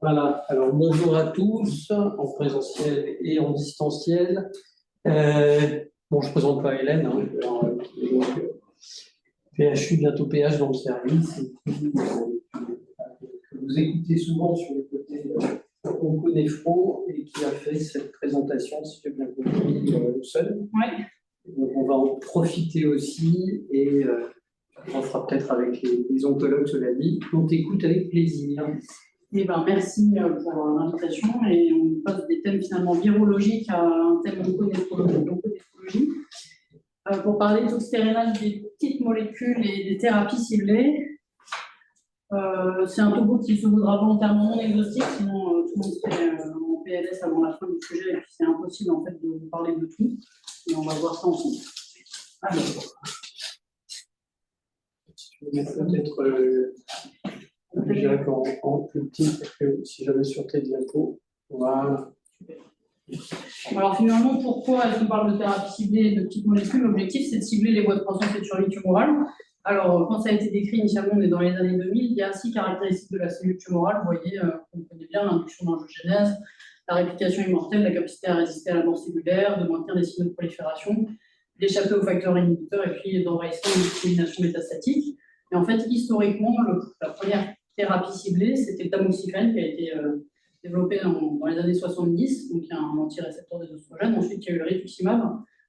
Voilà, alors bonjour à tous, en présentiel et en distanciel. Bon, je ne présente pas Hélène, hein, PHU, bientôt PH dans le service. Et puis, vous écoutez souvent sur le côté on connaît Fro et qui a fait cette présentation, si j'ai bien compris, seul. Ouais. Donc on va en profiter aussi et on fera peut-être avec les oncologues, cela dit. On t'écoute avec plaisir. Eh ben, merci pour l'invitation et on passe des thèmes finalement virologiques à un thème oncodéphrologie. Pour parler toxicité des petites molécules et des thérapies ciblées. C'est un topo qui se voudra volontairement non exhaustif, sinon tout le monde serait en PLS avant la fin du sujet et puis c'est impossible en fait de vous parler de tout. Mais on va voir ça ensemble. Alors. Je vais mettre peut-être Jacques en plus petit, parce que si j'avais sur tes diapos, voilà. Alors finalement, pourquoi est-ce qu'on parle de thérapie ciblée de petites molécules? L'objectif, c'est de cibler les voies de croissance et de survie tumorale. Alors, quand ça a été décrit initialement, on est dans les années 2000, il y a 6 caractéristiques de la cellule tumorale. Vous voyez, on connaît bien l'induction d'angiogénèse, la réplication immortelle, la capacité à résister à la mort cellulaire, de maintenir des signaux de prolifération, d'échapper aux facteurs inhibiteurs et puis d'envahissement et de dissémination métastatique. Et en fait, historiquement, la première thérapie ciblée, c'était le tamoxifène qui a été développé dans les années 70, donc il y a un antirécepteur des oestrogènes. Ensuite, il y a eu le rituximab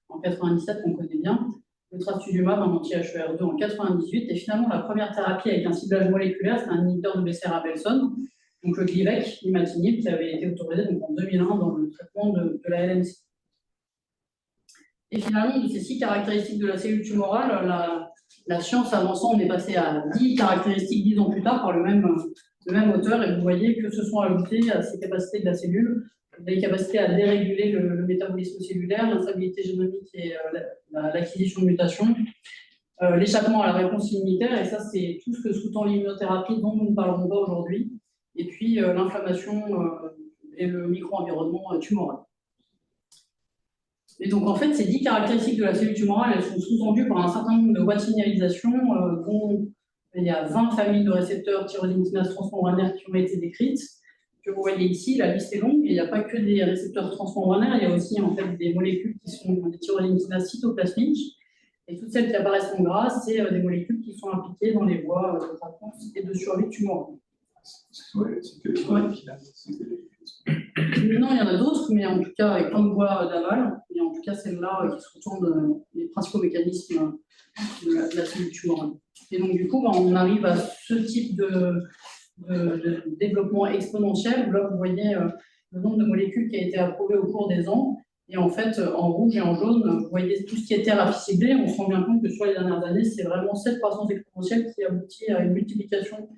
en 97, qu'on connaît bien. Le trastuzumab, un anti-HER2 en 98, et finalement la première thérapie avec un ciblage moléculaire, c'est un inhibiteur de BCR-ABL1, donc le Glivec, imatinib, qui avait été autorisé donc, en 2001 dans le traitement de la LMC. Et finalement, de ces 6 caractéristiques de la cellule tumorale, la science avançant, on est passé à 10 caractéristiques 10 ans plus tard par le même auteur, et vous voyez que se sont ajoutées à ces capacités de la cellule des capacités à déréguler le métabolisme cellulaire, l'instabilité génomique et l'acquisition de mutations, l'échappement à la réponse immunitaire, et ça c'est tout ce que sous-tend l'immunothérapie dont nous ne parlerons pas aujourd'hui, et puis l'inflammation et le micro-environnement tumoral. Et donc en fait, ces 10 caractéristiques de la cellule tumorale, elles sont sous-tendues par un certain nombre de voies de signalisation, dont il y a 20 familles de récepteurs tyrosine kinase transmembranaires qui ont été décrites. Que vous voyez ici, la liste est longue, et il n'y a pas que des récepteurs transmembranaires, il y a aussi en fait des molécules qui sont des tyrosine kinases cytoplasmiques, et toutes celles qui apparaissent en gras, c'est des molécules qui sont impliquées dans les voies de croissance et de survie tumorale. Ouais. Non, il y en a d'autres, mais en tout cas avec plein de voies d'aval, et en tout cas celles-là qui sous-tendent les principaux mécanismes de la cellule tumorale. Et donc du coup, on arrive à ce type de développement exponentiel. Là, vous voyez le nombre de molécules qui a été approuvé au cours des ans. Et en fait, en rouge et en jaune, vous voyez tout ce qui est thérapie ciblée. On se rend bien compte que sur les dernières années, c'est vraiment cette croissance exponentielle qui aboutit à une multiplication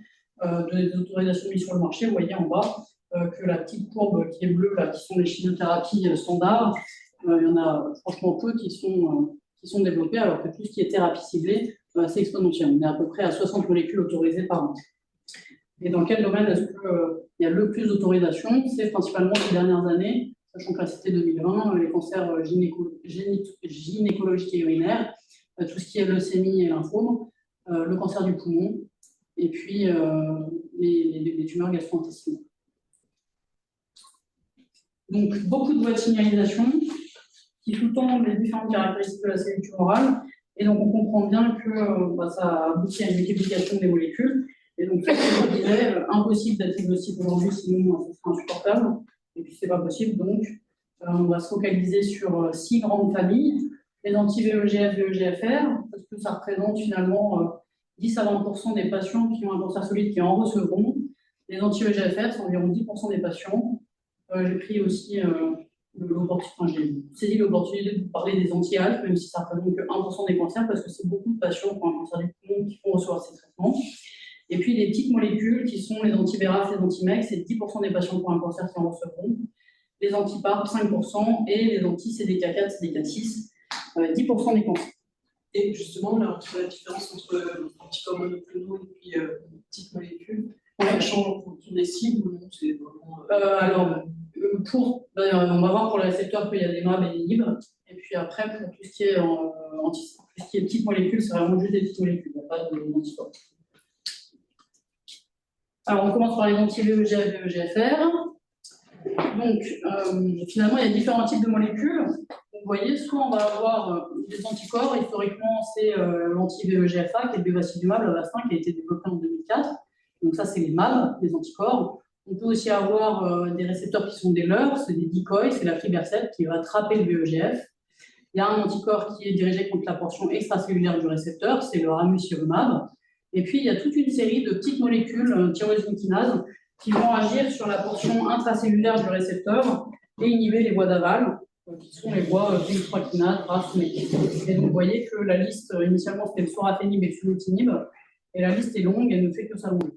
des autorisations mises sur le marché. Vous voyez en bas que la petite courbe qui est bleue, là, qui sont les chimiothérapies standards, il y en a franchement peu qui sont développées, alors que tout ce qui est thérapie ciblée, c'est exponentiel. On est à peu près à 60 molécules autorisées par an. Et dans quel domaine est-ce qu'il y a le plus d'autorisation? C'est principalement ces dernières années, sachant que là c'était 2020, les cancers gynécologiques et urinaires, tout ce qui est leucémie et lymphome, le cancer du poumon, et puis les tumeurs gastro-intestinales. Donc beaucoup de voies de signalisation qui sous-tendent les différentes caractéristiques de la cellule tumorale, et donc on comprend bien que ça aboutit à une multiplication des molécules. Et donc, comme je disais, impossible d'être exhaustif aujourd'hui, sinon ça serait insupportable. Et puis, c'est pas possible. Donc, on va se focaliser sur 6 grandes familles. Les anti-VEGF, VEGFR, parce que ça représente finalement 10 à 20% des patients qui ont un cancer solide qui en recevront. Les anti-VEGFR, c'est environ 10% des patients. J'ai pris aussi j'ai saisi l'opportunité de vous parler des anti-ALK, même si ça représente que 1% des cancers, parce que c'est beaucoup de patients qui ont un cancer du poumon qui vont recevoir ces traitements. Et puis les petites molécules qui sont les anti-BRAF, les anti-MEC, c'est 10% des patients qui ont un cancer qui en recevront. Les anti-PARP, 5%, et les anti-CDK4, CDK6, 10% des cancers. Et justement, là, la différence entre anticorps monoclonaux et puis petites molécules, ça change en fonction des cibles ou non? C'est vraiment, on va voir pour les récepteurs qu'il y a des MAB et des IB, et puis après, pour tout ce qui est petites molécules, c'est vraiment juste des petites molécules, il n'y a pas d'anticorps. Alors, on commence par les anti-VEGF et VEGFR. Donc, finalement, il y a différents types de molécules. Vous voyez, soit on va avoir des anticorps. Historiquement, c'est l'anti-VEGFA, qui est le bevacizumab, Avastin, qui a été développé en 2004. Donc ça, c'est les mAb, les anticorps. On peut aussi avoir des récepteurs qui sont des leurs, c'est des decoys, c'est la Fibercept qui va attraper le VEGF. Il y a un anticorps qui est dirigé contre la portion extracellulaire du récepteur, c'est le ramucirumab. Et puis, il y a toute une série de petites molécules, tyrosine kinase, qui vont agir sur la portion intracellulaire du récepteur et inhiber les voies d'aval, qui sont les voies PI3 kinase, RAS, MEK. Et donc, vous voyez que la liste, initialement, c'était le sorafenib et le sunitinib, et la liste est longue, elle ne fait que s'allonger.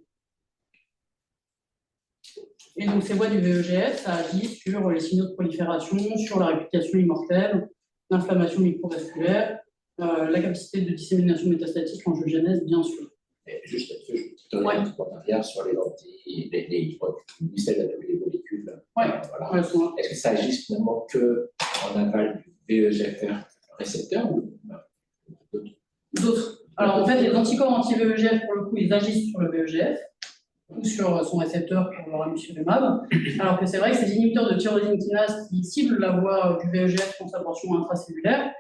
Et donc, ces voies du VEGF, ça agit sur les signaux de prolifération, sur la réplication immortelle, l'inflammation microvasculaire, la capacité de dissémination métastatique, l'angiogenèse, bien sûr. Juste là-dessus, je te donne un petit point d'arrière sur les lentilles, les molécules. Oui, voilà. Est-ce que ça agit finalement qu'en aval du VEGFR récepteur ou d'autres? Alors, en fait, les anticorps anti-VEGF, pour le coup, ils agissent sur le VEGF ou sur son récepteur pour le ramucirumab, alors que c'est vrai que ces inhibiteurs de tyrosine kinase qui ciblent la voie du VEGF dans sa portion intracellulaire,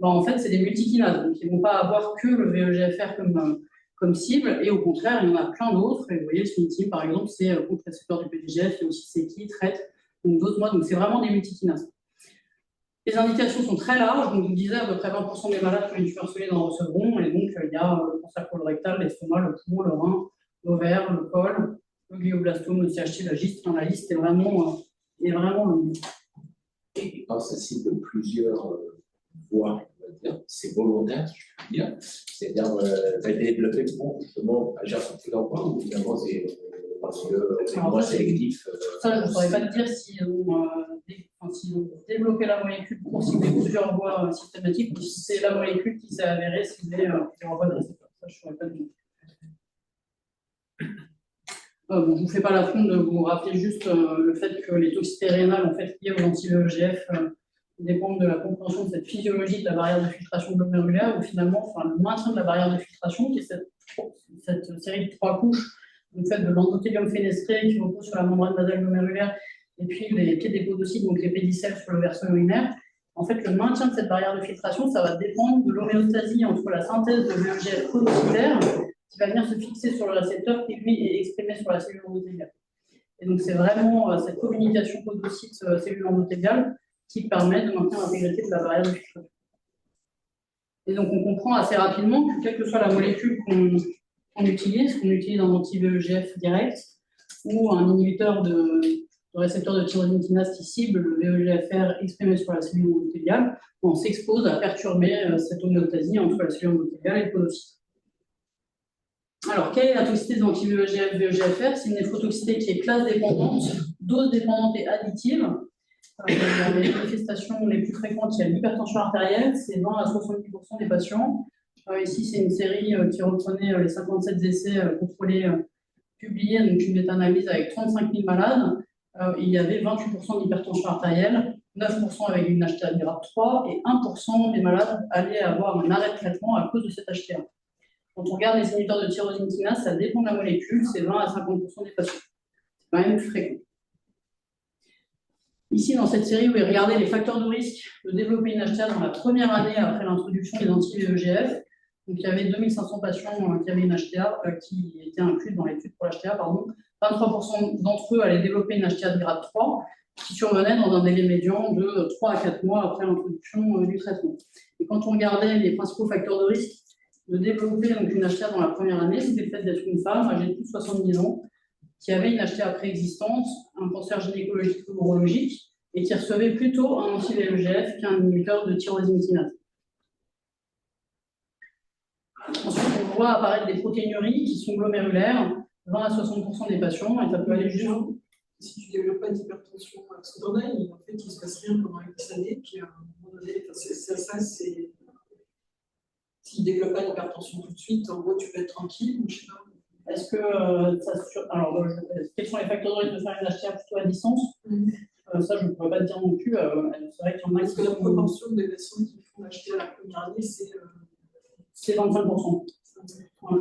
ben, en fait, c'est des multikinases, donc ils ne vont pas avoir que le VEGFR comme cible, et au contraire, il y en a plein d'autres. Et vous voyez, le sunitinib, par exemple, c'est contre récepteur du PDGF, il y a aussi Seki, TRET, donc d'autres modes, donc c'est vraiment des multikinases. Les indications sont très larges, donc je vous disais, à peu près 20% des malades qui ont une tumeur solide en recevront, et donc il y a le cancer colorectal, l'estomac, le poumon, le rein, l'ovaire, le col, le glioblastome, le CHT, la gyste, la liste est vraiment longue. Et quand ça cible plusieurs voies, c'est volontaire, si je peux dire. C'est-à-dire, ça a été développé pour justement agir sur plusieurs voies, ou finalement c'est parce que c'est moins sélectif. Ça, je ne saurais pas te dire si ont développé la molécule pour cibler plusieurs voies systématiques, ou si c'est la molécule qui s'est avérée cibler plusieurs voies de récepteur. Ça, je ne saurais pas te dire. Bon, je ne vous fais pas l'affront de vous rappeler juste le fait que les toxicités rénales en fait, liées aux anti-VEGF dépendent de la compréhension de cette physiologie de la barrière de filtration glomérulaire, où finalement, le maintien de la barrière de filtration, qui est cette série de 3 couches, donc celle de l'endothélium fenestré qui repose sur la membrane basale glomérulaire, et puis les pieds des podocytes, donc les pédicelles sur le versant urinaire. En fait, le maintien de cette barrière de filtration, ça va dépendre de l'homéostasie entre la synthèse de VEGF podocytaire, qui va venir se fixer sur le récepteur, qui lui est exprimé sur la cellule endothéliale. Et donc, c'est vraiment cette communication podocyte-cellule endothéliale qui permet de maintenir l'intégrité de la barrière de filtration. Et donc, on comprend assez rapidement que, quelle que soit la molécule qu'on utilise un anti-VEGF direct ou un inhibiteur de récepteur de tyrosine kinase qui cible le VEGFR exprimé sur la cellule endothéliale, on s'expose à perturber cette homéostasie entre la cellule endothéliale et le podocyte. Alors, quelle est la toxicité des anti-VEGF, VEGFR? C'est une néphrotoxicité qui est classe dépendante, dose dépendante et additive. Les manifestations les plus fréquentes, il y a l'hypertension artérielle, c'est 20 à 70% des patients. Ici, c'est une série qui reprenait les 57 essais contrôlés publiés, donc une méta-analyse avec 35 000 malades. Il y avait 28% d'hypertension artérielle, 9% avec une HTA grade 3 et 1% des malades allaient avoir un arrêt de traitement à cause de cette HTA. Quand on regarde les inhibiteurs de tyrosine kinase, ça dépend de la molécule, c'est 20 à 50% des patients. C'est quand même fréquent. Ici, dans cette série, vous pouvez regarder les facteurs de risque de développer une HTA dans la première année après l'introduction des anti-VEGF. Donc, il y avait 2500 patients qui avaient une HTA, qui étaient inclus dans l'étude pour l'HTA, pardon. 23% d'entre eux allaient développer une HTA de grade 3, qui survenait dans un délai médian de 3 à 4 mois après l'introduction du traitement. Et quand on regardait les principaux facteurs de risque de développer donc, une HTA dans la première année, c'était le fait d'être une femme âgée de plus de 70 ans, qui avait une HTA préexistante, un cancer gynécologique ou urologique, et qui recevait plutôt un anti-VEGF qu'un inhibiteur de tyrosine kinase. Ensuite, on voit apparaître des protéinuries qui sont glomérulaires, 20 à 60% des patients, et ça peut aller jusqu'au... Si tu ne développes pas d'hypertension sous-ordonnée, en fait, il ne se passe rien pendant X années, puis à un moment donné, c'est... S'il ne développe pas d'hypertension tout de suite, en gros, tu peux être tranquille, ou je sais pas. Est-ce que alors, quels sont les facteurs de risque de faire une HTA plutôt à distance? Ça, je ne pourrais pas te dire non plus. C'est vrai qu'il y en a qui... Parce que la proportion des patients qui font l'HTA la première année, c'est 25%. Ouais.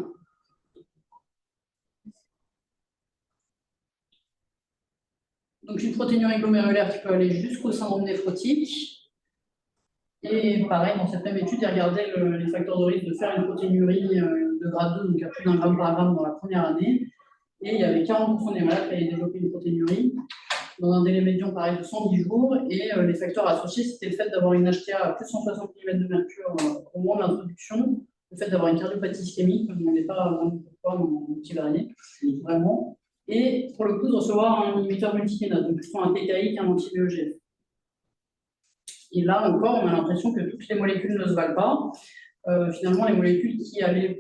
Donc une protéinurie glomérulaire qui peut aller jusqu'au syndrome néphrotique. Et pareil, dans cette même étude, il regardait les facteurs de risque de faire une protéinurie de grade 2, donc à plus d'1 gramme par gramme dans la première année. Et il y avait 40% des malades qui avaient développé une protéinurie dans un délai médian pareil de 110 jours. Et les facteurs associés, c'était le fait d'avoir une HTA à plus de 160 mm de mercure au moment de l'introduction, le fait d'avoir une cardiopathie ischémique, on ne demandait pas vraiment pourquoi dans mon petit varié, vraiment. Et pour le coup, de recevoir un inhibiteur multikinase, donc plutôt un TKI qu'un anti-VEGF. Et là encore, on a l'impression que toutes les molécules ne se valent pas. Finalement, les molécules qui allaient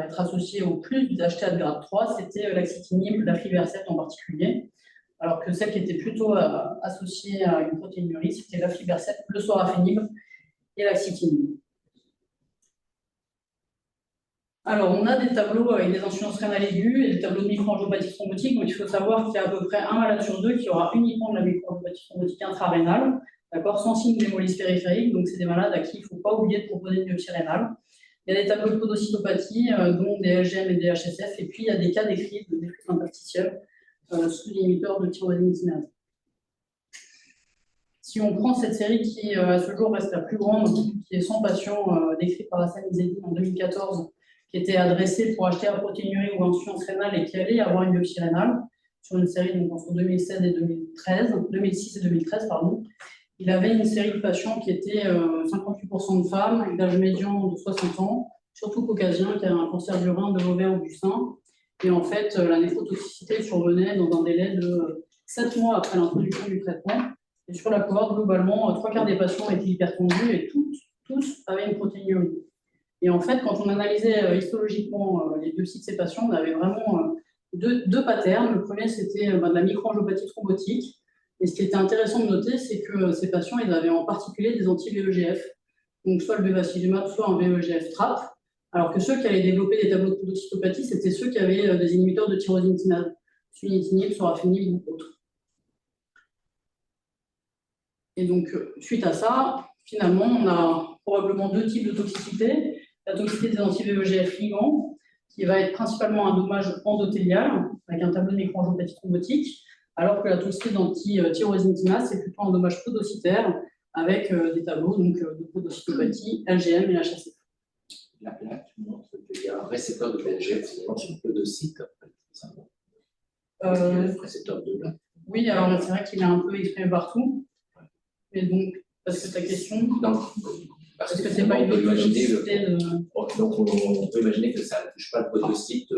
être associées au plus d'HTA de grade 3, c'était l'axitinib, l'aflibercept en particulier, alors que celles qui étaient plutôt associées à une protéinurie, c'était l'aflibercept, le sorafenib et l'axitinib. Alors, on a des tableaux avec des insuffisances rénales aiguës et des tableaux de microangiopathie thrombotique. Donc, il faut savoir qu'il y a à peu près un malade sur deux qui aura uniquement de la microangiopathie thrombotique intrarénale, d'accord, sans signe d'hémolyse périphérique. Donc, c'est des malades à qui il ne faut pas oublier de proposer une biopsie rénale. Il y a des tableaux de podocytopathie, dont des LGM et des HSF. Et puis, il y a des cas décrits de déflux interstitiels sous l'inhibiteur de tyrosine kinase. Si on prend cette série qui, à ce jour, reste la plus grande, qui est 100 patients décrits par Hassan Izzedine en 2014, qui étaient adressés pour acheter la protéinurie ou insuffisance rénale et qui allaient avoir une biopsie rénale, sur une série donc, entre 2006 et 2013, pardon. Il avait une série de patients qui étaient 58% de femmes, avec l'âge médian de 60 ans, surtout caucasiens, qui avaient un cancer du rein, de l'ovaire ou du sein. Et en fait, la néphrotoxicité survenait dans un délai de 7 mois après l'introduction du traitement. Et sur la cohorte, globalement, 3/4 des patients étaient hypertendus et tous avaient une protéinurie. Et en fait, quand on analysait histologiquement les biopsies de ces patients, on avait vraiment deux patterns. Le premier, c'était de la microangiopathie thrombotique. Et ce qui était intéressant de noter, c'est que ces patients, ils avaient en particulier des anti-VEGF, donc soit le bevacizumab, soit un VEGF TRAP, alors que ceux qui allaient développer des tableaux de podocytopathie, c'était ceux qui avaient des inhibiteurs de tyrosine kinase, sunitinib, sorafenib ou autres. Et donc, suite à ça, finalement, on a probablement deux types de toxicité. La toxicité des anti-VEGF ligands, qui va être principalement un dommage endothélial, avec un tableau de microangiopathie thrombotique, alors que la toxicité d'anti-tyrosine kinase, c'est plutôt un dommage podocytaire, avec des tableaux donc, de podocytopathie, LGM et HSF. Là, tu montres qu'il y a un récepteur de VEGF sur le podocyte. Le récepteur 2 là. Oui, alors c'est vrai qu'il est un peu exprimé partout. Et donc, parce que ta question. Non. Parce que c'est pas une toxicité de. Donc, on peut imaginer que ça ne touche pas le podocyte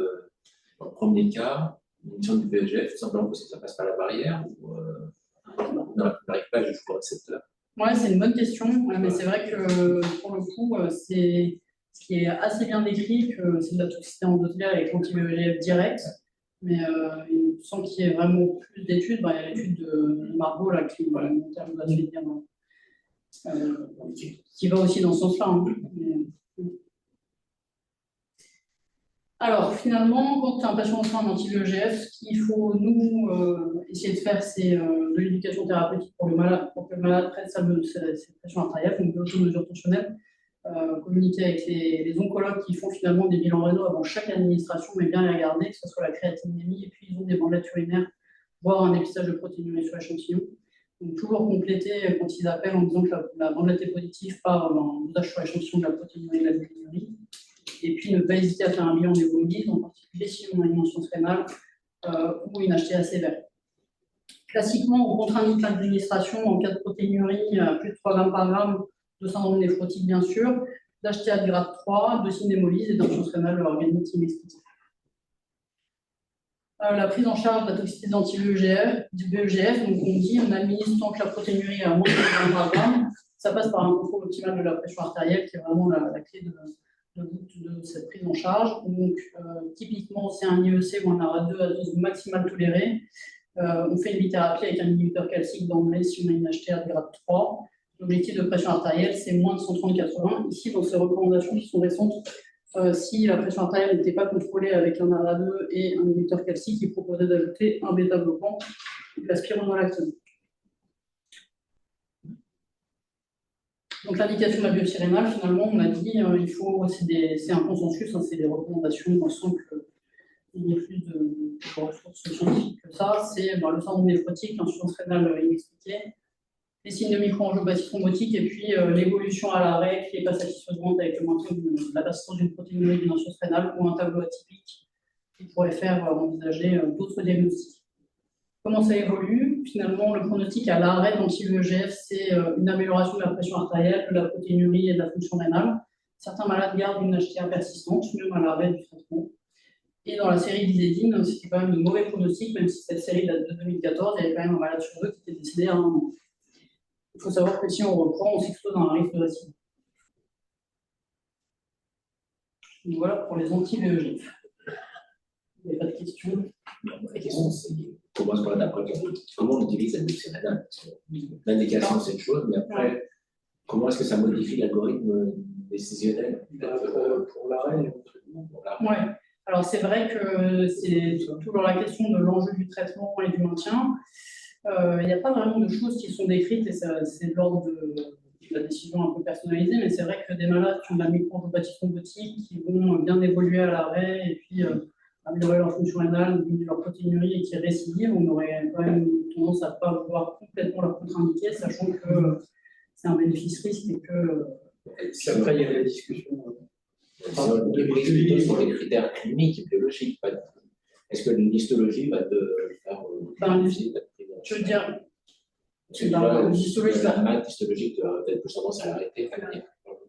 dans le premier cas, l'inhibition du VEGF, tout simplement parce que ça ne passe pas la barrière, ou on n'arrive pas jusqu'au récepteur. Ouais, c'est une bonne question, mais c'est vrai que pour le coup, c'est ce qui est assez bien décrit, que c'est de la toxicité endothéliale avec l'anti-VEGF direct, mais il me semble qu'il y ait vraiment plus d'études. Il y a l'étude de Margot là, qui nous a fait dire. Qui va aussi dans ce sens-là. Hein. Alors, finalement, quand un patient reçoit un anti-VEGF, ce qu'il faut, nous, essayer de faire, c'est de l'éducation thérapeutique pour que le malade prenne sa pression artérielle, donc de l'automesure tensionnelle, communiquer avec les oncologues qui font finalement des bilans rénaux avant chaque administration, mais bien les regarder, que ce soit la créatinémie, et puis ils ont des bandelettes urinaires, voire un dépistage de protéinurie sur l'échantillon. Donc, toujours compléter quand ils appellent en disant que la bandelette est positive par un dosage sur l'échantillon de la protéinurie et de la glutinurie. Et puis, ne pas hésiter à faire un bilan d'hémolyse, en particulier si on a une insuffisance rénale ou une HTA sévère. Classiquement, on contre-indique l'administration en cas de protéinurie à plus de 3 grammes par gramme de syndrome néphrotique, bien sûr, d'HTA de grade 3, de signe d'hémolyse et d'insuffisance rénale organique inexpliquée. La prise en charge de la toxicité d'anti-VEGF, donc on dit on administre tant que la protéinurie est à moins de 20 grammes par gramme. Ça passe par un contrôle optimal de la pression artérielle qui est vraiment la clé de cette prise en charge. Donc, typiquement, c'est un IEC ou un ARA2 à dose maximale tolérée. On fait une bithérapie avec un inhibiteur calcique d'emblée si on a une HTA de grade 3. L'objectif de pression artérielle, c'est moins de 130/80. Ici, dans ces recommandations qui sont récentes, si la pression artérielle n'était pas contrôlée avec un ARA2 et un inhibiteur calcique, il proposait d'ajouter un bêta-bloquant, la spironolactone. Donc l'indication de la biopsie rénale, finalement, on a dit il faut, c'est un consensus, hein, c'est des recommandations, sans qu'il y ait plus de ressources scientifiques que ça, c'est le syndrome néphrotique, l'insuffisance rénale inexpliquée, les signes de micro-angiopathie thrombotique et puis l'évolution à l'arrêt qui n'est pas satisfaisante avec le maintien de la persistance d'une protéinurie d'une insuffisance rénale ou un tableau atypique qui pourrait faire envisager d'autres diagnostics. Comment ça évolue? Finalement, le pronostic à l'arrêt d'anti-VEGF, c'est une amélioration de la pression artérielle, de la protéinurie et de la fonction rénale. Certains malades gardent une HTA persistante, même à l'arrêt du traitement. Et dans la série d'Izedine, c'était quand même un mauvais pronostic, même si cette série date de 2014, il y avait quand même un malade sur deux qui était décédé à un an. Il faut savoir que si on reprend, on s'expose à un risque de récidive. Donc voilà pour les anti-VEGF. Il n'y a pas de questions? La question, c'est comment on utilise la biopsie rénale? L'indication, c'est une chose, mais après, comment est-ce que ça modifie l'algorithme décisionnel pour l'arrêt? Oui. Alors c'est vrai que c'est toujours la question de l'enjeu du traitement et du maintien. Il n'y a pas vraiment de choses qui sont décrites et c'est de l'ordre de la décision un peu personnalisée, mais c'est vrai que des malades qui ont de la micro-angiopathie thrombotique, qui vont bien évoluer à l'arrêt et puis améliorer leur fonction rénale, diminuer leur protéinurie et qui récidivent, on aurait quand même tendance à ne pas vouloir complètement leur contre-indiquer, sachant que c'est un bénéfice-risque et que... Après, il y a la discussion. Sur les critères cliniques, biologiques. Est-ce que l'histologie va te faire je veux dire, l'histologie, la maths histologique, tu as peut-être plus tendance à l'arrêter.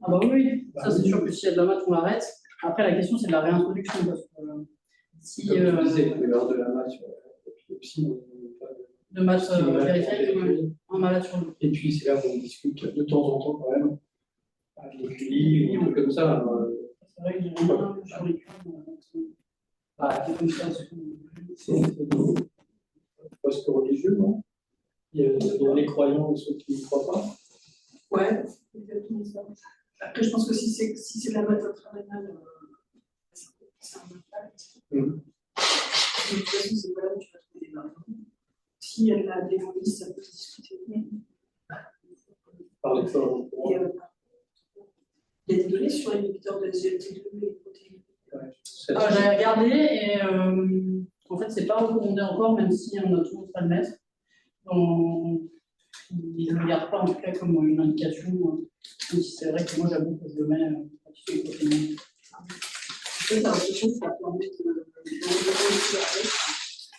Ah bah oui, ça c'est sûr que s'il y a de la maths, on l'arrête. Après, la question c'est de la réintroduction. Parce que si. Comme tu disais, il peut y avoir de la maths sur la biopsie, de maths périphérique, un malade sur deux. Et puis c'est là où on discute de temps en temps quand même. Avec les QI, ou comme ça. C'est vrai que j'ai rien sur les QI. C'est comme ça. C'est post-religieux, non? Il y a les croyants et ceux qui ne croient pas. Ouais, exactement ça. Après, je pense que si c'est de la maths intrarénale, c'est un impact. De toute façon, c'est pas là où tu vas trouver des variants. S'il y a de la démolyse, ça peut se discuter. Par les formes. Il y a des données sur les inhibiteurs de SGLT2 et les protéines. J'ai regardé et en fait, c'est pas recommandé encore, même si on a toujours à le mettre. Ils ne le regardent pas en tout cas comme une indication, même si c'est vrai que moi j'avoue que je le mets sur les protéines. J'ai l'impression que ça permet de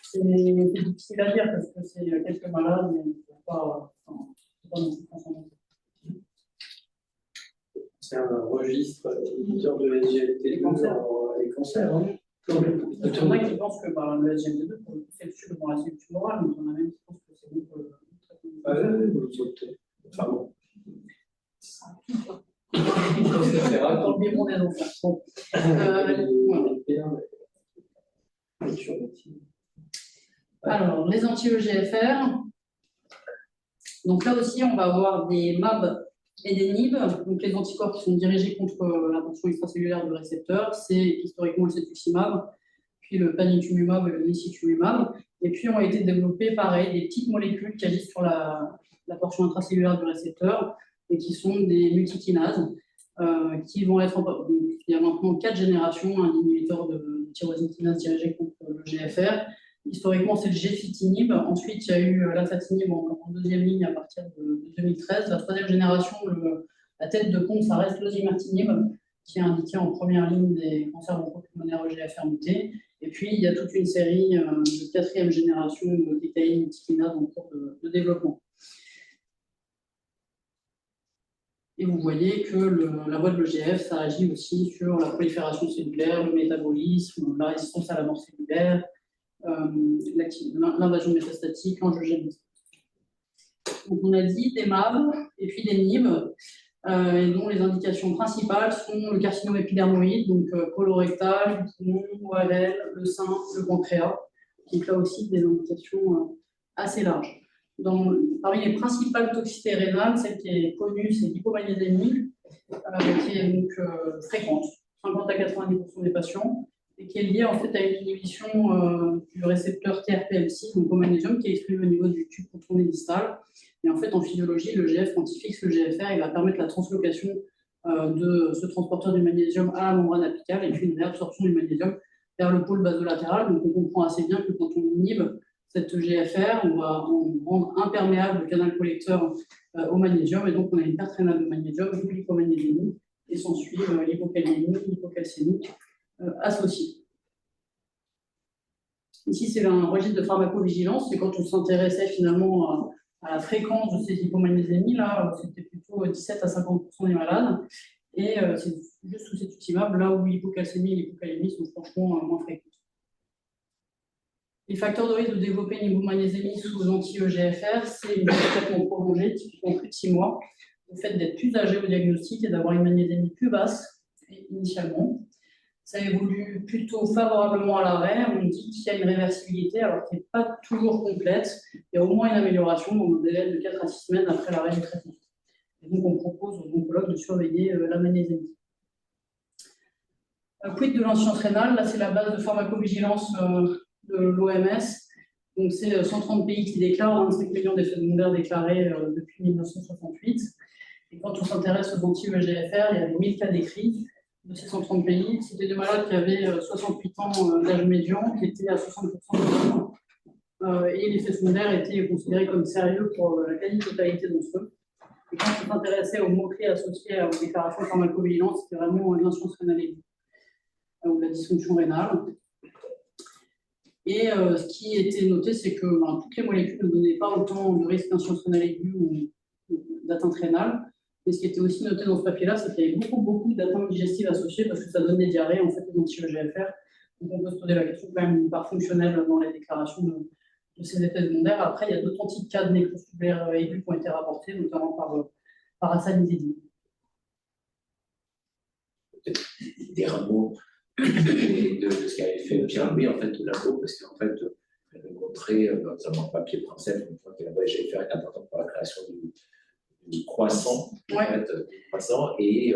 c'est difficile à dire parce que c'est quelques malades, mais c'est pas non plus transcendant. C'est un registre éditeur de SGLT2 les cancers. Hein. Il y en a qui pensent que le SGLT2, c'est le sucre dans la cellule tumorale, mais il y en a même qui pensent que c'est bon pour le traitement. Enfin bon. Dans le bilan des enfants. Alors, les anti-EGFR. Donc là aussi, on va avoir des MAB et des NIB, donc les anticorps qui sont dirigés contre la portion extracellulaire du récepteur, c'est historiquement le cetuximab, puis le panitumumab et le nicitumumab, et puis ont été développés, pareil, des petites molécules qui agissent sur la portion intracellulaire du récepteur et qui sont des multikinases, qui vont être, il y a maintenant 4 générations, un inhibiteur de tyrosine kinase dirigé contre le GFR. Historiquement, c'est le gefitinib. Ensuite, il y a eu l'afatinib en deuxième ligne à partir de 2013. La troisième génération, la tête de pont, ça reste l'osimertinib, qui est indiqué en première ligne des cancers bronchopulmonaires EGFR mutés. Et puis, il y a toute une série de quatrième génération de TKI multikinase en cours de développement. Et vous voyez que la voie de l'EGF, ça agit aussi sur la prolifération cellulaire, le métabolisme, la résistance à la mort cellulaire, l'invasion métastatique, l'angiogénèse. Donc on a dit des MAB et puis des NIB, et dont les indications principales sont le carcinome épidermoïde, donc colorectal, le poumon, l'ORL, le sein, le pancréas. Donc là aussi des indications assez larges. Parmi les principales toxicités rénales, celle qui est connue, c'est l'hypomagnésémie, qui est donc fréquente, 50 à 90% des patients, et qui est liée en fait à une inhibition du récepteur TRPM6, donc au magnésium, qui est exprimé au niveau du tube contourné distal. Et en fait, en physiologie, le GF, quand il fixe le GFR, il va permettre la translocation de ce transporteur du magnésium à la membrane apicale et puis une réabsorption du magnésium vers le pôle basolatéral. Donc on comprend assez bien que quand on inhibe, cette GFR, on va rendre imperméable le canal collecteur au magnésium, et donc on a une perte rénale de magnésium, l'hypomagnésémie, et s'ensuit l'hypokaliémie, l'hypocalcémie associée. Ici, c'est un registre de pharmacovigilance, c'est quand on s'intéressait finalement à la fréquence de ces hypomagnésémies, là, c'était plutôt 17 à 50% des malades, et c'est juste sous cetuximab, là où l'hypocalcémie et l'hypocalémie sont franchement moins fréquentes. Les facteurs de risque de développer une hypomagnésémie sous anti-EGFR, c'est une traitement prolongé, typiquement plus de 6 mois, le fait d'être plus âgé au diagnostic et d'avoir une magnésémie plus basse initialement. Ça évolue plutôt favorablement à l'arrêt. On dit qu'il y a une réversibilité, alors qu'elle n'est pas toujours complète. Il y a au moins une amélioration dans le délai de 4 à 6 semaines après l'arrêt du traitement. Et donc, on propose aux oncologues de surveiller la magnésémie. Quid de l'insuffisance rénale? Là, c'est la base de pharmacovigilance de l'OMS. Donc, c'est 130 pays qui déclarent, 25 millions d'effets secondaires déclarés depuis 1968. Et quand on s'intéresse aux anti-EGFR, il y avait 1000 cas décrits de ces 130 pays. C'était des malades qui avaient 68 ans d'âge médian, qui étaient à 60% de et les effets secondaires étaient considérés comme sérieux pour la quasi-totalité d'entre eux. Et quand on s'intéressait aux mots-clés associés aux déclarations pharmacovigilantes, c'était vraiment l'insuffisance rénale aiguë ou la dysfonction rénale. Et ce qui était noté, c'est que toutes les molécules ne donnaient pas autant de risque d'insuffisance rénale aiguë ou d'atteinte rénale. Mais ce qui était aussi noté dans ce papier-là, c'est qu'il y avait beaucoup d'atteintes digestives associées parce que ça donne des diarrhées, en fait, les anti-EGFR. Donc on peut se poser la question quand même une part fonctionnelle dans les déclarations de ces effets secondaires. Après, il y a d'authentiques cas de nécrose tubulaire aiguë qui ont été rapportés, notamment par Hassan Izedi. Des rameaux de ce qu'avait fait Pierre Louis, en fait, au labo, parce qu'en fait, elle avait montré, notamment papier principe, une fois que la GFR est importante pour la création du croissant, Ouais. en fait, du croissant, et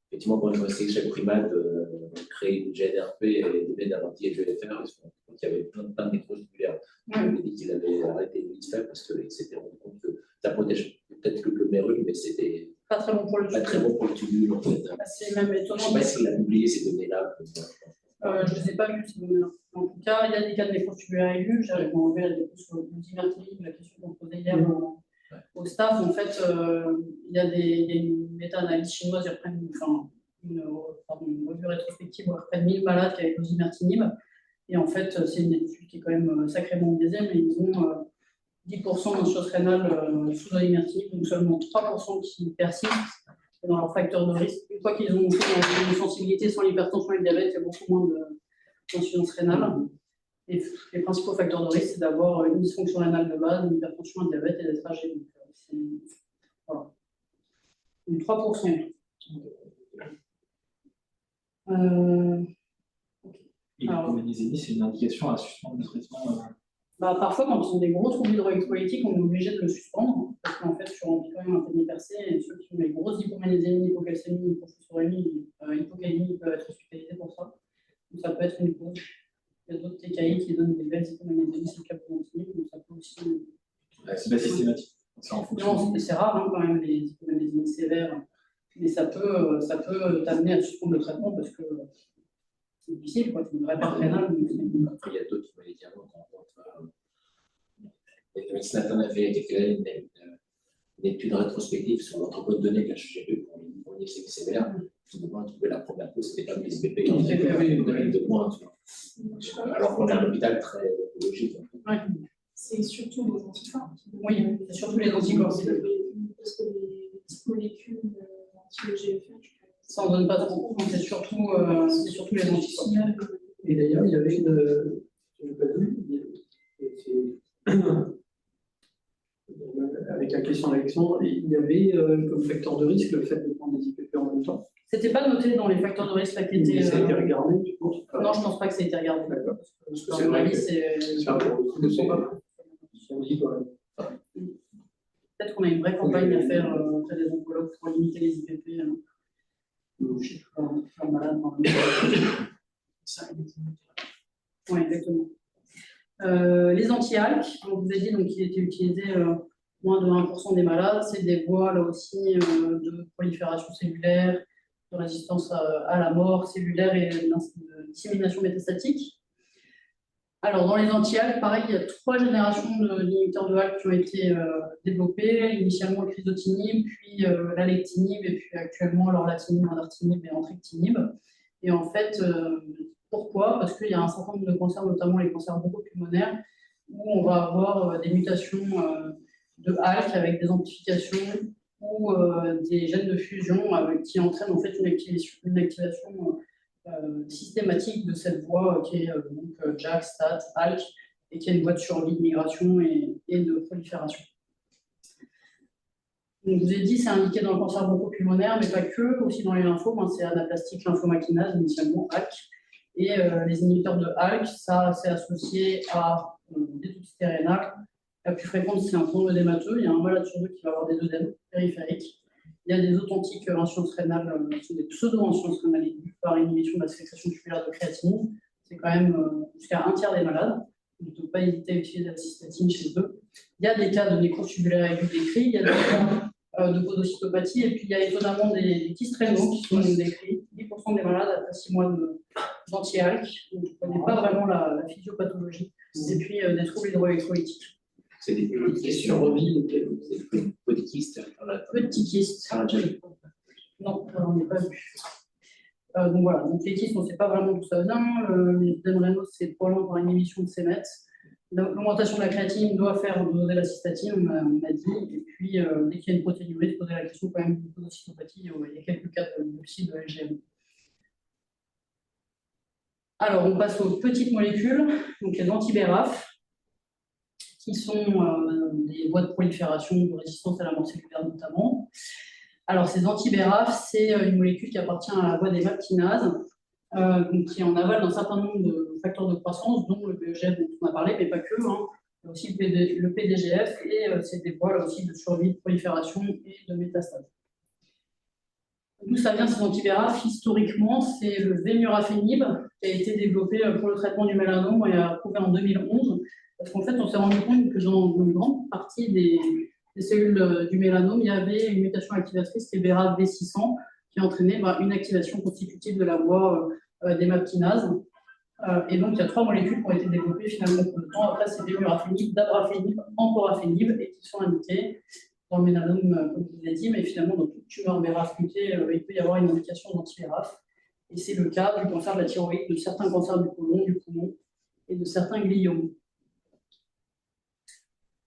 effectivement, quand on essayé chez Primate de créer une GNRP et de donner d'un anti-GFR, il y avait plein de nécroses tubulaires. On avait dit qu'ils avaient arrêté de vite faire parce qu'ils s'étaient rendu compte que ça protège peut-être que le mérume, mais c'était pas très bon pour le tubule, en fait. C'est même étonnant. Je ne sais pas s'il a publié ces données-là. Je ne les ai pas vues, ces données-là. En tout cas, il y a des cas de nécrose tubulaire aiguë. J'avais enlevé la dépôt sur le dimertinib, la question qu'on posait hier au staff. En fait, il y a une méta-analyse chinoise, ils reprennent une revue rétrospective où ils reprennent 1000 malades qui avaient le dimertinib. Et en fait, c'est une étude qui est quand même sacrément biaisée, mais ils ont 10% d'insuffisance rénale sous dimertinib, donc seulement 3% qui persistent dans leur facteur de risque. Une fois qu'ils ont fait une sensibilité sans l'hypertension et le diabète, il y a beaucoup moins d'insuffisance rénale. Et les principaux facteurs de risque, c'est d'avoir une dysfonction rénale de base, une hypertension, un diabète et d'être âgé. Donc, voilà. Donc 3%. Et l'hypomagnésémie, c'est une indication à suspendre le traitement Parfois, quand ils ont des gros troubles hydroélectrolytiques, on est obligé de le suspendre, parce qu'en fait, tu remplis quand même un peu de percée, et ceux qui ont des grosses hypomagnésémies, hypocalcémie, hypophosphorémie, hypocalémie peuvent être hospitalisés pour ça. Donc ça peut être une cause. Il y a d'autres TKI qui donnent des belles hypomagnésémies, c'est le cas pour l'antibiotique, donc ça peut aussi. C'est pas systématique. Non, c'est rare quand même, les hypomagnésémies sévères, mais ça peut t'amener à suspendre le traitement parce que c'est difficile, quoi. C'est une vraie perte rénale. Après, il y a d'autres médicaments qu'on rencontre. Snatan a fait une étude rétrospective sur l'entrepôt de données de la HGP pour une hypomagnésémie sévère. Finalement, on a trouvé la première cause, c'était pas le SPP, il y avait de moins. Alors qu'on est un hôpital très écologique. Ouais. C'est surtout les anticorps. Oui, c'est surtout les anticorps. Parce que les molécules anti-EGFR, ça n'en donne pas trop, c'est surtout les anticorps. Et d'ailleurs, il y avait une. Je n'ai pas vu, avec la question d'Alexandre, il y avait comme facteur de risque le fait de prendre des IPP en même temps. C'était pas noté dans les facteurs de risque là, qui étaient. Ça a été regardé, tu penses? Non, je ne pense pas que ça ait été regardé. D'accord. Parce que à mon avis, c'est. Peut-être qu'on a une vraie campagne à faire auprès des oncologues pour limiter les IPP. Je ne sais pas, malade. Oui, exactement. Les anti-ALK, on vous a dit qu'il était utilisé moins de 1% des malades. C'est des voies là aussi de prolifération cellulaire, de résistance à la mort cellulaire et de dissémination métastatique. Alors, dans les anti-ALK, pareil, il y a 3 générations d'inhibiteurs de ALK qui ont été développés. Initialement, le crizotinib, puis l'alectinib, et puis actuellement, l'orlatinib, l'indartinib et l'entrectinib. Et en fait, pourquoi? Parce qu'il y a un certain nombre de cancers, notamment les cancers bronchopulmonaires, où on va avoir des mutations de ALK avec des amplifications ou des gènes de fusion qui entraînent en fait une activation systématique de cette voie qui est donc, JAK, STAT, ALK, et qui a une voie de survie, de migration et de prolifération. Donc, je vous ai dit, c'est indiqué dans le cancer bronchopulmonaire, mais pas que, aussi dans les lymphomes, hein, c'est anaplastique lymphomatinase, initialement ALK. Et les inhibiteurs de ALK, ça, c'est associé à des toxicités rénales. La plus fréquente, c'est un syndrome œdémateux. Il y a un malade sur 2 qui va avoir des œdèmes périphériques. Il y a des authentiques insuffisances rénales, qui sont des pseudo-insuffisances rénales aiguës par inhibition de la sécrétion tubulaire de créatinine. C'est quand même jusqu'à 1/3 des malades. Il ne faut pas hésiter à utiliser la cystatine chez eux. Il y a des cas de nécrose tubulaire aiguë décrits. Il y a des cas de podocytopathie. Et puis, il y a étonnamment des kystes rénaux qui sont décrits. 10% des malades après 6 mois d'anti-ALK. Donc, je ne connais pas vraiment la physiopathologie. Et puis, des troubles hydroélectrolytiques. C'est des petits survie, c'est des petits kystes. Petits kystes. Non, on n'est pas vu. Donc voilà, donc les kystes, on ne sait pas vraiment d'où ça vient. L'œdème rénal, c'est probablement par inhibition de CMET. L'augmentation de la créatine doit faire doser la cystatine, on a dit. Et puis, dès qu'il y a une protéinurie, se poser la question quand même d'une podocytopathie. Il y a quelques cas de biopsie de LGM. Alors, on passe aux petites molécules, donc les anti-BRAF, qui sont des voies de prolifération de résistance à la mort cellulaire notamment. Alors, ces anti-BRAF, c'est une molécule qui appartient à la voie des MAP-kinases, qui en aval d'un certain nombre de facteurs de croissance, dont le BEGF dont on a parlé, mais pas que. Hein. Il y a aussi le PDGF, et c'est des voies là aussi de survie, de prolifération et de métastase. D'où ça vient ces anti-BRAF? Historiquement, c'est le vemurafenib qui a été développé pour le traitement du mélanome et approuvé en 2011. Parce qu'en fait, on s'est rendu compte que dans une grande partie des cellules du mélanome, il y avait une mutation activatrice qui est BRAF V600, qui entraînait une activation constitutive de la voie des MAP-kinases. Et donc, il y a 3 molécules qui ont été développées finalement pour le temps. Après, c'est vemurafenib, dabrafenib, encorafenib, et qui sont indiquées dans le mélanome, comme je vous l'ai dit, mais finalement, dans toute tumeur BRAF mutée, il peut y avoir une indication d'anti-BRAF. Et c'est le cas du cancer de la thyroïde, de certains cancers du poumon et de certains gliomes.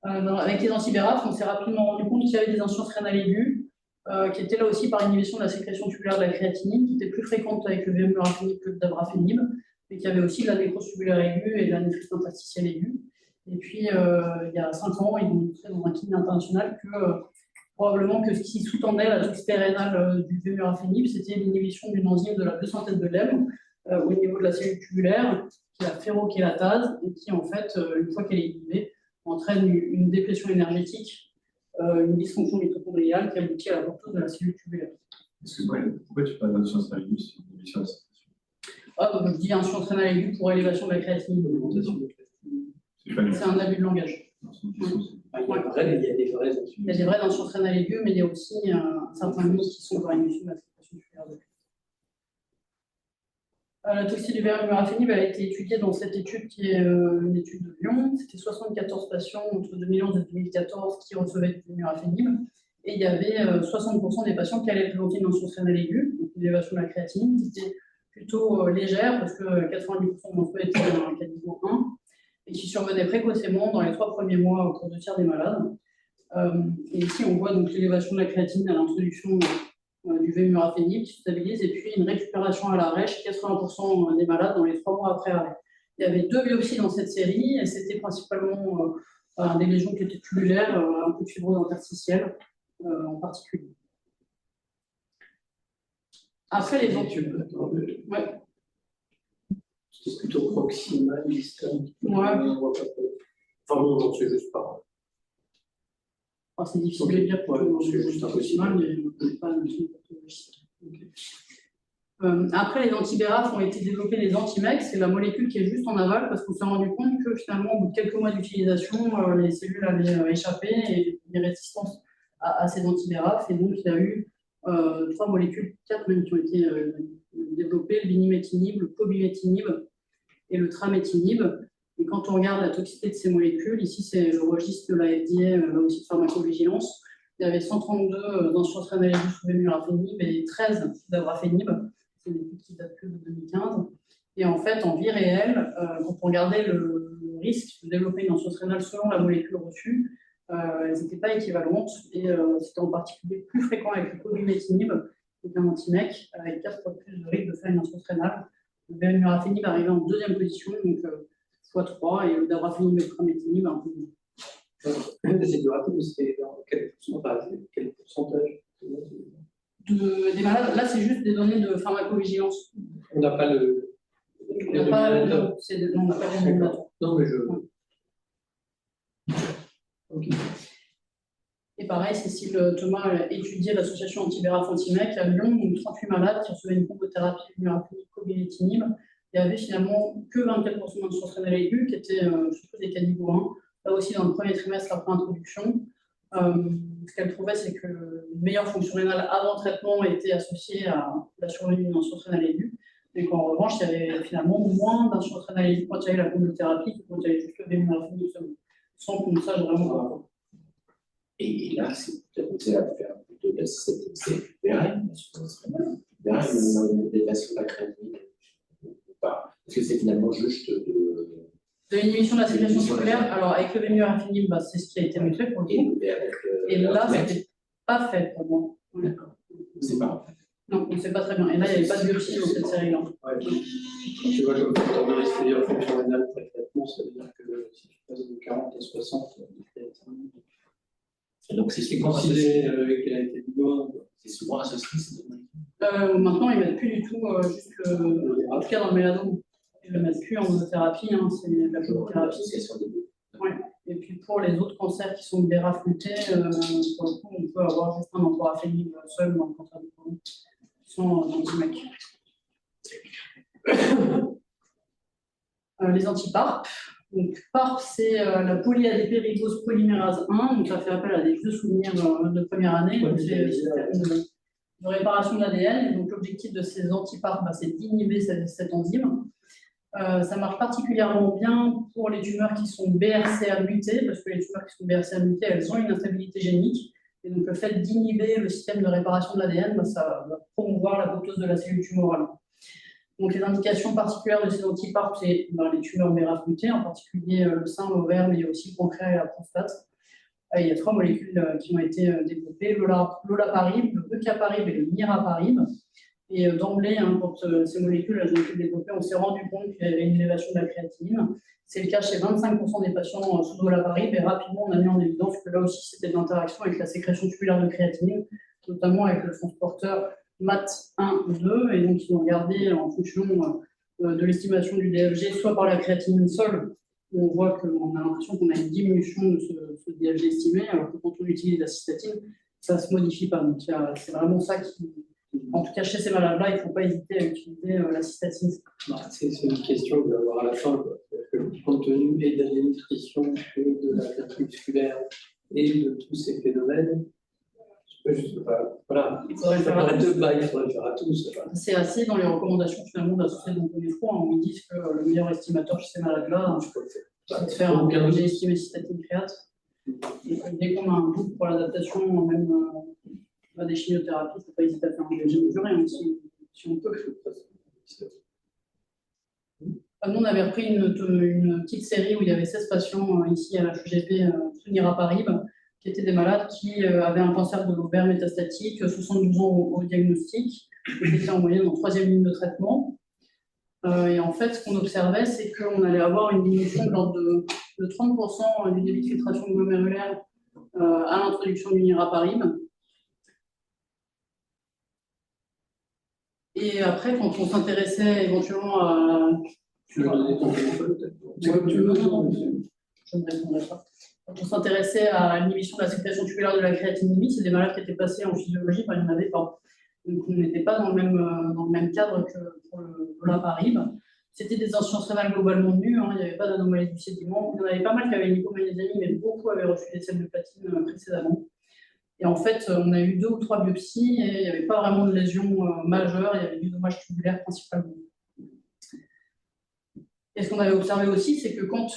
Avec les anti-BRAF, on s'est rapidement rendu compte qu'il y avait des insuffisances rénales aiguës, qui étaient là aussi par inhibition de la sécrétion tubulaire de la créatinine, qui était plus fréquente avec le vemurafenib que le dabrafenib, mais qui avait aussi de la nécrose tubulaire aiguë et de la néphrite interstitielle aiguë. Et puis, il y a 5 ans, ils ont montré dans un clinique international que probablement que ce qui sous-tendait la toxicité rénale du vemurafenib, c'était l'inhibition d'une enzyme de la biosynthèse de l'hème au niveau de la cellule tubulaire, qui est la ferrokélatase, et qui, en fait, une fois qu'elle est inhibée, entraîne une dépression énergétique, une dysfonction mitochondriale qui aboutit à la portose de la cellule tubulaire. Excuse-moi, pourquoi tu parles d'insuffisance rénale aiguë sur une inhibition de la sécrétion? Donc, je dis insuffisance rénale aiguë pour élévation de la créatinine. C'est un abus de langage. Après, il y a des vraies insuffisances. Il y a des vraies insuffisances rénales aiguës, mais il y a aussi un certain nombre qui sont par inhibition de la sécrétion tubulaire. La toxicité du vemurafenib a été étudiée dans cette étude qui est une étude de Lyon. C'était 74 patients entre 2011 et 2014 qui recevaient du vemurafenib. Et il y avait 60% des patients qui allaient présenter une insuffisance rénale aiguë, donc une élévation de la créatinine, qui était plutôt légère, parce que 90% d'entre eux étaient un cas niveau 1, et qui survenait précocement dans les 3 premiers mois pour 2 tiers des malades. Et ici, on voit donc l'élévation de la créatinine à l'introduction du vemurafenib qui se stabilise, et puis une récupération à l'arrêt chez 80% des malades dans les 3 mois après arrêt. Il y avait 2 biopsies dans cette série, et c'était principalement des lésions qui étaient tubulaires, un peu de fibrose interstitielle en particulier. Après les études, ouais. C'est plutôt proximal, distal. Ouais. Enfin bon, non, c'est juste pas. Enfin, c'est difficile de dire pour c'est juste impossible. mais on ne connaît pas la pathologie. Après, les anti-BRAF ont été développés les anti-MEC, c'est la molécule qui est juste en aval, parce qu'on s'est rendu compte que finalement, au bout de quelques mois d'utilisation, les cellules avaient échappé et des résistances à ces anti-BRAF, et donc il y a eu 3 molécules, 4 même, qui ont été développées, le binimétinib, le cobimétinib et le tramétinib. Et quand on regarde la toxicité de ces molécules, ici c'est le registre de la FDA, là aussi de pharmacovigilance, il y avait 132 insuffisances rénales aiguës sous bémurafénib et 13 d'abrafénib. C'est des études qui datent que de 2015. Et en fait, en vie réelle, quand on regardait le risque de développer une insuffisance rénale selon la molécule reçue, elles n'étaient pas équivalentes. Et c'était en particulier plus fréquent avec le cobumetinib, qui est un anti-MEC, avec 4 fois plus de risque de faire une insuffisance rénale. Le bémurafénib arrivait en deuxième position, donc x3, et le dabrafénib et le trametinib un peu moins. C'est du rapide, c'est dans quel pourcentage Des malades, là c'est juste des données de pharmacovigilance. On n'a pas le. On n'a pas les dénominateurs. Non, mais je. Ok. Et pareil, Cécile Thomas a étudié l'association anti-BRAF-anti-MEC à Lyon, donc 38 malades qui recevaient une combothérapie bémurafénib cobumetinib. Il y avait finalement que 24% d'insuffisance rénale aiguë, qui étaient surtout des cas niveau 1. Là aussi, dans le premier trimestre après introduction, ce qu'elle trouvait, c'est que une meilleure fonction rénale avant traitement était associée à la survenue d'une insuffisance rénale aiguë. Et qu'en revanche, il y avait finalement moins d'insuffisance rénale aiguë quand il y avait la combothérapie que quand il y avait juste le bémurafénib seulement, sans qu'on sache vraiment. Et là, c'est peut-être à faire plutôt de la VRM, l'insuffisance rénale. VRM, une élévation de la créatinine ou pas. Parce que c'est finalement juste de l'inhibition de la sécrétion tubulaire. Alors, avec le bémurafénib, c'est ce qui a été montré pour le coup. Et là, ce n'était pas fait pour moi. D'accord. C'est pas. Non, on ne sait pas très bien. Et là, il n'y avait pas de biopsie dans cette série-là. Ouais, quand tu vois comme facteur de risque meilleure fonction rénale après le traitement, ça veut dire que si tu passes de 40 à 60, Donc c'est considéré qu'elle a été bonne. C'est souvent associé, c'est maintenant, ils ne mettent plus du tout juste le. En tout cas, dans le mélanome, ils ne le mettent plus en monothérapie, c'est la monothérapie. Ouais. Et puis pour les autres cancers qui sont BRAF mutés, pour le coup, on peut avoir juste un entorafénib seul dans le cancer du côlon, sans anti-MEC. Les anti-PARP. Donc, PARP, c'est la polyadépérylose polymérase 1. Donc, ça fait appel à des vieux souvenirs de première année. Donc, c'est le système de réparation de l'ADN. Donc, l'objectif de ces anti-PARP, c'est d'inhiber cette enzyme. Ça marche particulièrement bien pour les tumeurs qui sont BRCA mutées, parce que les tumeurs qui sont BRCA mutées, elles ont une instabilité génique. Et donc, le fait d'inhiber le système de réparation de l'ADN, ça va promouvoir l'apoptose de la cellule tumorale. Donc, les indications particulières de ces anti-PARP, c'est les tumeurs BRAF mutées, en particulier le sein, l'ovaire, mais il y a aussi le pancréas et la prostate. Il y a 3 molécules qui ont été développées, l'olaparib, le becaparib et le niraparib. Et d'emblée, quand ces molécules elles ont été développées, on s'est rendu compte qu'il y avait une élévation de la créatinine. C'est le cas chez 25% des patients sous olaparib, et rapidement, on a mis en évidence que là aussi, c'était de l'interaction avec la sécrétion tubulaire de créatinine, notamment avec le transporteur MAT1-2, et donc ils ont regardé en fonction de l'estimation du DFG, soit par la créatinine seule, où on voit qu'on a l'impression qu'on a une diminution de ce DFG estimé, alors que quand on utilise la cystatine, ça ne se modifie pas. Donc c'est vraiment ça qui... En tout cas, chez ces malades-là, il ne faut pas hésiter à utiliser la cystatine. C'est une question que d'avoir à la fin, compte tenu et de la nutrition, et de la perte musculaire, et de tous ces phénomènes. Voilà, il faudrait faire à tous. C'est assez dans les recommandations finalement de la Société d'onconéphro, où ils disent que le meilleur estimateur chez ces malades-là, c'est de faire un DFG estimé cystatine créate. Dès qu'on a un doute pour l'adaptation, même des chimiothérapies, il ne faut pas hésiter à faire un DFG mesuré, si on peut. Nous, on avait repris une petite série où il y avait 16 patients ici à la FGP sous niraparib, qui étaient des malades qui avaient un cancer de l'ovaire métastatique, 72 ans au diagnostic, qui étaient en moyenne en 3e ligne de traitement. Et en fait, ce qu'on observait, c'est qu'on allait avoir une diminution de l'ordre de 30% du débit de filtration glomérulaire à l'introduction du niraparib. Et après, quand on s'intéressait éventuellement à... Tu veux donner ton téléphone, peut-être? C'est comme tu veux, non, je ne répondrai pas. Quand on s'intéressait à l'inhibition de la sécrétion tubulaire de la créatinine, c'est des malades qui étaient passés en physiologie, il n'y en avait pas. Donc on n'était pas dans le même cadre que pour l'olaparib. C'était des insuffisances rénales globalement nues, il n'y avait pas d'anomalie du sédiment. Il y en avait pas mal qui avaient une hypomagnésémie, mais beaucoup avaient reçu des sels de platine précédemment. Et en fait, on a eu 2 ou 3 biopsies et il n'y avait pas vraiment de lésions majeures, il y avait du dommage tubulaire principalement. Et ce qu'on avait observé aussi, c'est que quand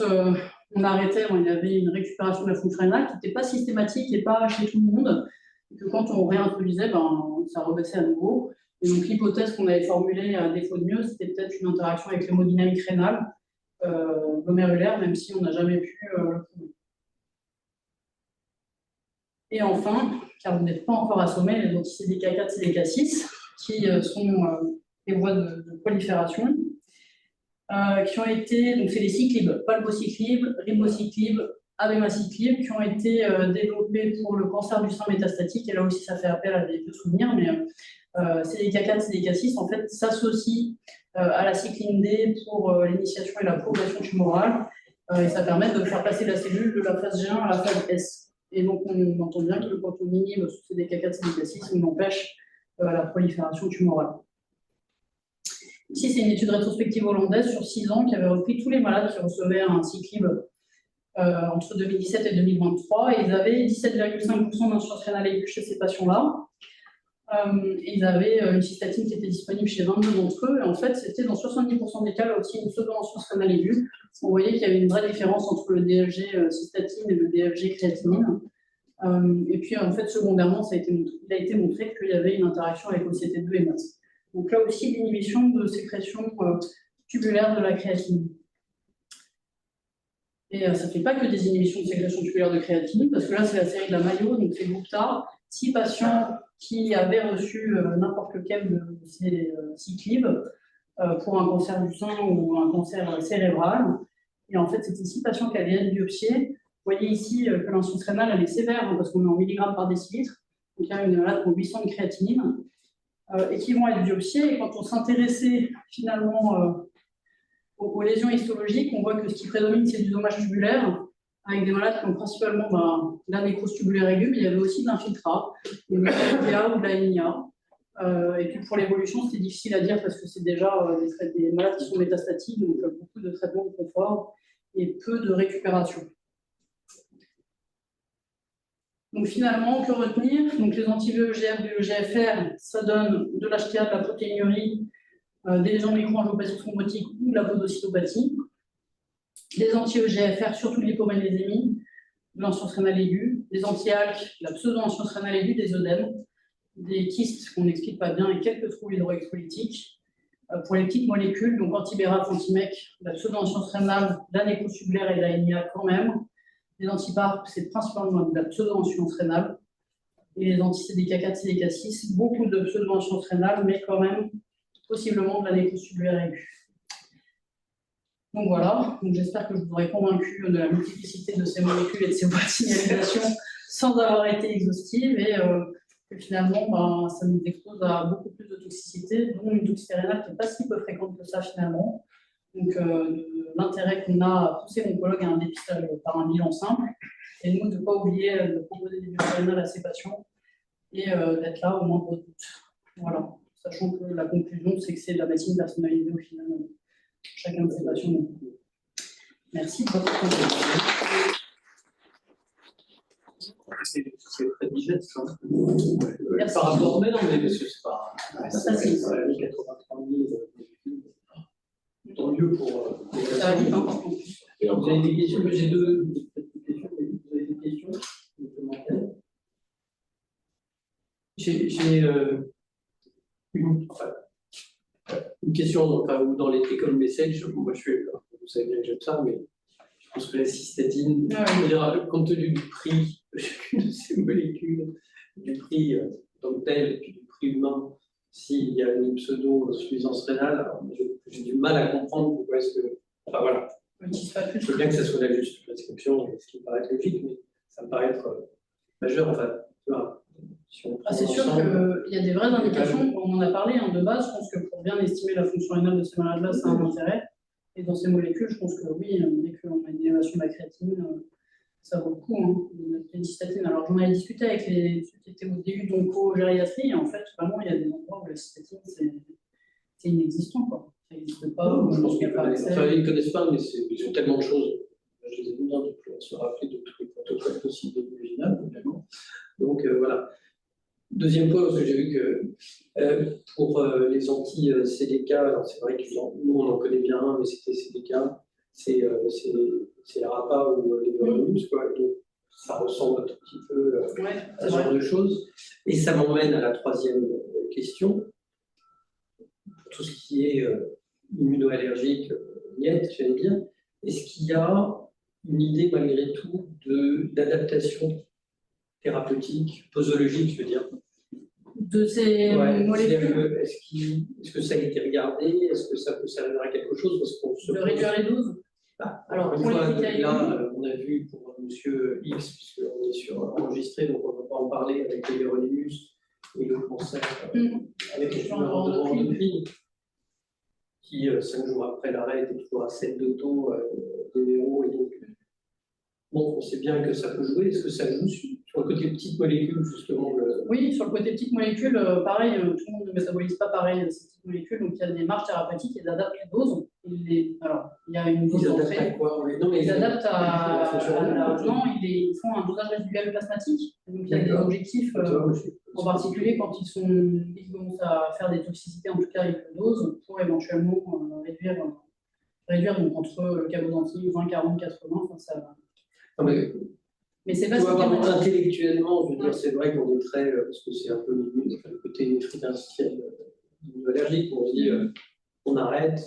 on arrêtait, il y avait une récupération de la fonction rénale qui n'était pas systématique et pas chez tout le monde, et que quand on réintroduisait, ça rebaissait à nouveau. Et donc l'hypothèse qu'on avait formulée à défaut de mieux, c'était peut-être une interaction avec l'hémodynamique rénale glomérulaire, même si on n'a jamais pu le prouver. Et enfin, car vous n'êtes pas encore assommés, les anti-CDK4, CDK6, qui sont les voies de prolifération, qui ont été, donc c'est les cyclibes, palbociclib, ribociclib, abemaciclib, qui ont été développés pour le cancer du sein métastatique, et là aussi ça fait appel à des vieux souvenirs, mais CDK4, CDK6 en fait s'associent à la cycline D pour l'initiation et la progression tumorale, et ça permet de faire passer la cellule de la phase G1 à la phase S. Et donc on entend bien que quand on inhibe sous CDK4, CDK6, on empêche la prolifération tumorale. Ici, c'est une étude rétrospective hollandaise sur 6 ans qui avait repris tous les malades qui recevaient un cyclib entre 2017 et 2023, et ils avaient 17,5% d'insuffisance rénale aiguë chez ces patients-là. Ils avaient une cystatine qui était disponible chez 22 d'entre eux, et en fait, c'était dans 70% des cas là aussi une pseudo-insuffisance rénale aiguë. On voyait qu'il y avait une vraie différence entre le DFG cystatine et le DFG créatinine. Et puis, en fait, secondairement, il a été montré qu'il y avait une interaction avec OCT2 et MAS. Donc là aussi, l'inhibition de sécrétion tubulaire de la créatinine. Et ça ne fait pas que des inhibitions de sécrétion tubulaire de créatinine, parce que là, c'est la série de la Mayo, donc c'est Gupta, 6 patients qui avaient reçu n'importe lequel de ces cyclibes pour un cancer du sein ou un cancer cérébral. Et en fait, c'était 6 patients qui allaient être biopsiés. Vous voyez ici que l'insuffisance rénale, elle est sévère, parce qu'on est en milligrammes par décilitre. Donc il y a une malade pour 800 de créatinine. Et qui vont être biopsiés. Et quand on s'intéressait finalement aux lésions histologiques, on voit que ce qui prédomine, c'est du dommage tubulaire, avec des malades qui ont principalement de la nécrose tubulaire aiguë, mais il y avait aussi de l'infiltrat, de l'IPA ou de la NIA. Et puis pour l'évolution, c'était difficile à dire parce que c'est déjà des malades qui sont métastatiques, donc beaucoup de traitements de confort et peu de récupération. Donc finalement, que retenir? Donc les anti-VEGF, VEGFR, ça donne de l'HTA, de la protéinurie, des lésions micro-angiopathie thrombotique ou de la podocytopathie. Les anti-EGFR, surtout de l'hypomagnésémie, de l'insuffisance rénale aiguë, des anti-ALK, de la pseudo-insuffisance rénale aiguë, des œdèmes, des kystes qu'on n'explique pas bien et quelques troubles hydroélectrolytiques. Pour les petites molécules, donc anti-BRAF, anti-MEC, la pseudo-insuffisance rénale, la nécrose tubulaire et la NIA quand même. Les anti-PARP, c'est principalement de la pseudo-insuffisance rénale. Et les anti-CDK4, CDK6, beaucoup de pseudo-insuffisance rénale, mais quand même possiblement de la nécrose tubulaire aiguë. Donc voilà, j'espère que je vous aurai convaincu de la multiplicité de ces molécules et de ces voies de signalisation sans avoir été exhaustive, et que finalement, ça nous expose à beaucoup plus de toxicité, dont une toxicité rénale qui n'est pas si peu fréquente que ça finalement. Donc l'intérêt qu'on a à pousser l'oncologue à un dépistage par un bilan simple, et nous de ne pas oublier de proposer des bilan rénales à ces patients et d'être là au moindre doute. Voilà, sachant que la conclusion, c'est que c'est de la médecine personnalisée au final, chacun de ces patients. Merci de votre attention. C'est très digeste. Par rapport, mais non, mais c'est pas. Ça, c'est 83 000. Tant mieux pour. Ça va vite, hein, par contre. Vous avez des questions? J'ai deux questions. Vous avez des questions? Des commentaires? J'ai une question dans les take-home message. Moi, vous savez bien que j'aime ça, mais je pense que la cystatine, compte tenu du prix de chacune de ces molécules, du prix tant que tel, et puis du prix humain, s'il y a une pseudo-insuffisance rénale, j'ai du mal à comprendre pourquoi est-ce que. Enfin voilà. Je veux bien que ça soit la juste prescription, ce qui me paraît logique, mais ça me paraît être majeur. Enfin, tu vois, si c'est sûr qu'il y a des vraies indications, on en a parlé de base. Je pense que pour bien estimer la fonction rénale de ces malades-là, ça a un intérêt. Et dans ces molécules, je pense que oui, dès qu'on a une élévation de la créatine, ça vaut le coup. Une cystatine. Alors j'en avais discuté avec ceux qui étaient au début d'onco-gériatrie, et en fait, vraiment, il y a des endroits où la cystatine, c'est inexistant, quoi. Ça n'existe pas. Je pense qu'ils ne connaissent pas, mais ils ont tellement de choses. Je les ai bien de se rappeler de tous les protocoles possibles de l'original, évidemment. Donc voilà. Deuxième point, parce que j'ai vu que pour les anti-CDK, alors c'est vrai que nous on en connaît bien un, mais c'était CDK, c'est la RAPA ou les Veronimus, quoi. Donc, ça ressemble un tout petit peu Ouais, à ce genre de choses. Et ça m'emmène à la troisième question. Pour tout ce qui est immunoallergique, niet, j'allais dire, est-ce qu'il y a une idée malgré tout d'adaptation thérapeutique, posologique, je veux dire? De ces Ouais, molécules, est-ce que ça a été regardé? Est-ce que ça peut servir à quelque chose? Parce qu'on se de pose- réduire les doses. Alors, encore une pour les fois, TKI, là, on a vu pour Monsieur X, puisqu'on est sur enregistré, donc on ne va pas en parler avec les Veronimus et le cancer avec les tumeurs endocrines, qui, 5 jours après l'arrêt, était toujours à 7 de taux des VO. Et donc, bon, on sait bien que ça peut jouer. Est-ce que ça joue sur le côté petite molécule, justement oui, sur le côté petite molécule, pareil, tout le monde ne métabolise pas pareil ces petites molécules, donc il y a des marges thérapeutiques, ils adaptent les doses. Alors, il y a une dose Ils adaptent à d'entrée. quoi? Non, mais Ils adaptent la fonction rénale. non, ils font un dosage résiduel plasmatique. Donc il y a des D'accord. objectifs, en particulier quand ils commencent à faire des toxicités, en tout cas avec le dose, pour éventuellement réduire donc, entre le cabozanti 20, 40, 80. Enfin, ça... Non, mais c'est pas tu vois, systématique. intellectuellement, je veux dire, Ouais. c'est vrai qu'on est très, parce que c'est un peu le côté néphritentiel allergique, on se dit, on arrête,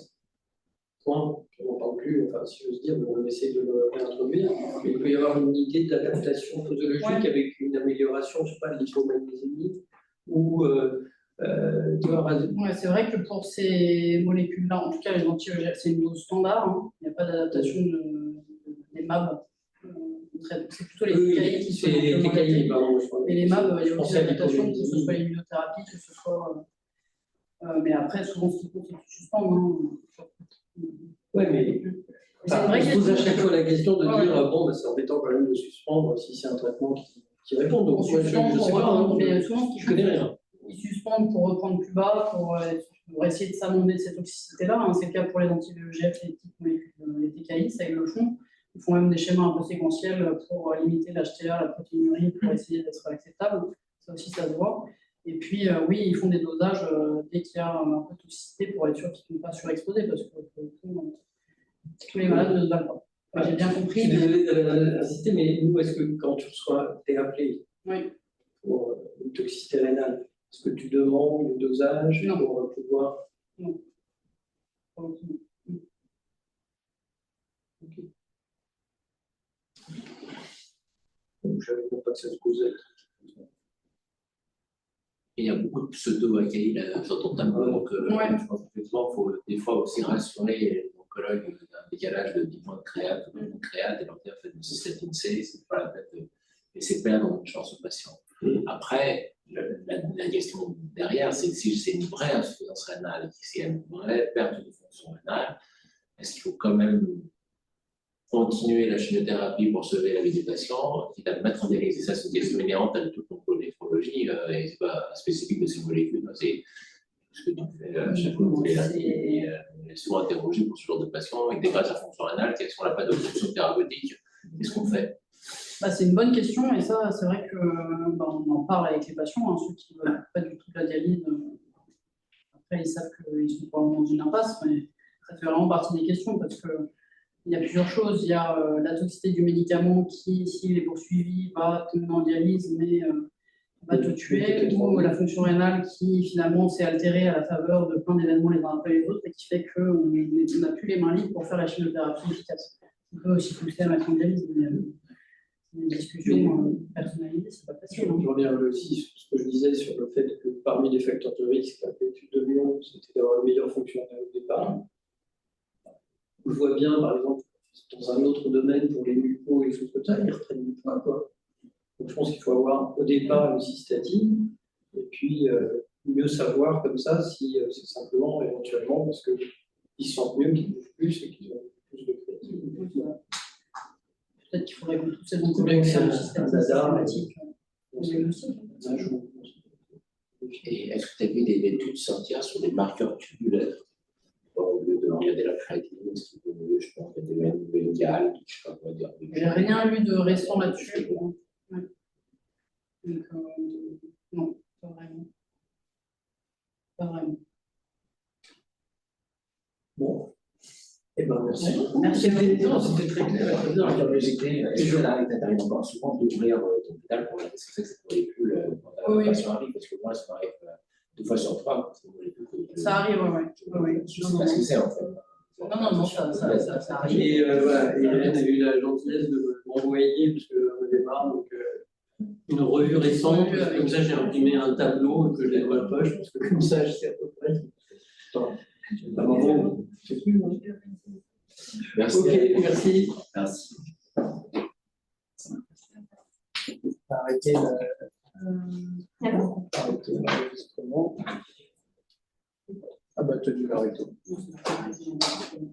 point, on n'en parle plus, enfin, si j'ose dire, on essaie de le réintroduire, mais il peut y avoir une idée d'adaptation posologique avec une amélioration, je sais pas, de l'hypomagnésémie, ou, tu vois, Ouais, c'est vrai que pour ces molécules-là, en tout cas les anti-EGF, c'est une dose standard, hein. Il n'y a pas d'adaptation des MAB. C'est plutôt les TKI qui sont les éventuellement TKI, adaptés. pardon, je crois. Et les MAB, il y a Je aussi pensais à l'adaptation, que ce l'hypomagnésémie. soit l'immunothérapie, que ce soit. Mais après, souvent, ce qui compte, c'est que tu suspendes. Ouais, mais C'est une vraie on se pose à question. chaque fois la question de Ouais. dire bon, bah, c'est embêtant quand même de suspendre si c'est un traitement qui répond. Donc, On moi, suspend je pour sais pas, reprendre, hein, mais souvent, ce je connais rien. ils suspendent pour reprendre plus bas, pour essayer de s'amender de cette toxicité-là. Hein. C'est le cas pour les anti-VEGF, les petites molécules, les TKI, ça ils le font. Ils font même des schémas un peu séquentiels pour limiter l'HTA, la protéinurie, pour essayer d'être acceptable. Ça aussi, ça se voit. Et puis, oui, ils font des dosages dès qu'il y a un peu de toxicité pour être sûr qu'ils ne sont pas surexposés, parce que tous les malades ne se valent pas. J'ai bien Je compris. suis désolé d'insister, mais nous, est-ce que quand tu reçois, t'es appelé Oui. pour une toxicité rénale, est-ce que tu demandes le dosage Non. pour pouvoir. Non. Donc, je ne pas que ça se posait. Il y a beaucoup de pseudo-AKI là, j'entends tableau, donc Ouais. je pense qu'effectivement, il faut des fois aussi rassurer les oncologues d'un décalage de 10 points de créate, ou de créate, et leur dire faites une cystatine C, c'est pas la peine de laisser perdre une chance au patient. Après, la question derrière, c'est que si c'est une vraie insuffisance rénale, s'il y a une vraie perte de fonction rénale, est-ce qu'il faut quand même continuer la chimiothérapie pour sauver la vie du patient, quitte à le mettre en dialyse? Et ça, c'est une question inhérente à toute néphrologie, et c'est pas spécifique de ces molécules. C'est ce que tu fais à chaque fois. Et on est souvent interrogé pour ce genre de patient, avec des bases à fonction rénale, si on n'a pas d'option thérapeutique, qu'est-ce qu'on fait? C'est une bonne question, et ça, c'est vrai que on en parle avec les patients, hein, ceux qui ne veulent pas du tout de la dialyse. Après, ils savent qu'ils sont probablement dans une impasse, mais ça fait vraiment partie des questions, parce que il y a plusieurs choses. Il y a la toxicité du médicament qui, s'il est poursuivi, va te mener en dialyse, mais va te tuer, ou la fonction rénale qui, finalement, s'est altérée à la faveur de plein d'événements les uns après les autres, et qui fait qu'on n'a plus les mains libres pour faire la chimiothérapie efficace. On peut aussi pousser à mettre en dialyse, mais une discussion personnalisée, c'est pas facile. Je reviens aussi sur ce que je disais sur le fait que parmi les facteurs de risque à l'étude de Lyon, c'était d'avoir une meilleure fonction rénale au départ. Je vois bien, par exemple, dans un autre domaine, pour les mucos et les choses comme ça, ils reprennent du poids, quoi. Donc, je pense qu'il faut avoir au départ une cystatine, et puis mieux savoir comme ça si c'est simplement, éventuellement, parce qu'ils se sentent mieux, qu'ils bougent plus et qu'ils ont plus de créativité. Peut-être qu'il faudrait qu'on trouve ces C'est bien que c'est un systématique. Et est-ce que tu as vu des études sortir sur des marqueurs tubulaires? Au lieu de regarder la créatinine, ce qui peut mieux, je pense, qu'il y a des médicales, je sais pas quoi dire. J'ai rien lu de récent là-dessus. Ouais. Donc, non, Pas vraiment. Bon. Eh ben, merci. Merci. Non, c'était très clair et très bien. La curiosité, est-ce que là, il t'arrive encore souvent d'ouvrir ton pédale pour regarder ce que c'est que cette molécule quand la Oui. passion arrive? Parce que moi, ça m'arrive 2 fois sur 3. C'est une molécule que Ça arrive, ouais. je ne sais pas ce que c'est en fait. Non, ça arrive. Et voilà, et Hélène a eu la gentillesse de m'envoyer, parce qu'au départ, donc, une revue récente, parce que comme ça j'ai imprimé un tableau que j'ai dans ma poche, parce que comme ça je sais à peu près. Attends, bon, c'est plus, hein. Merci. Ok, merci. Merci. Arrêtez l'enregistrement. Ah bah, tu as dû l'arrêter.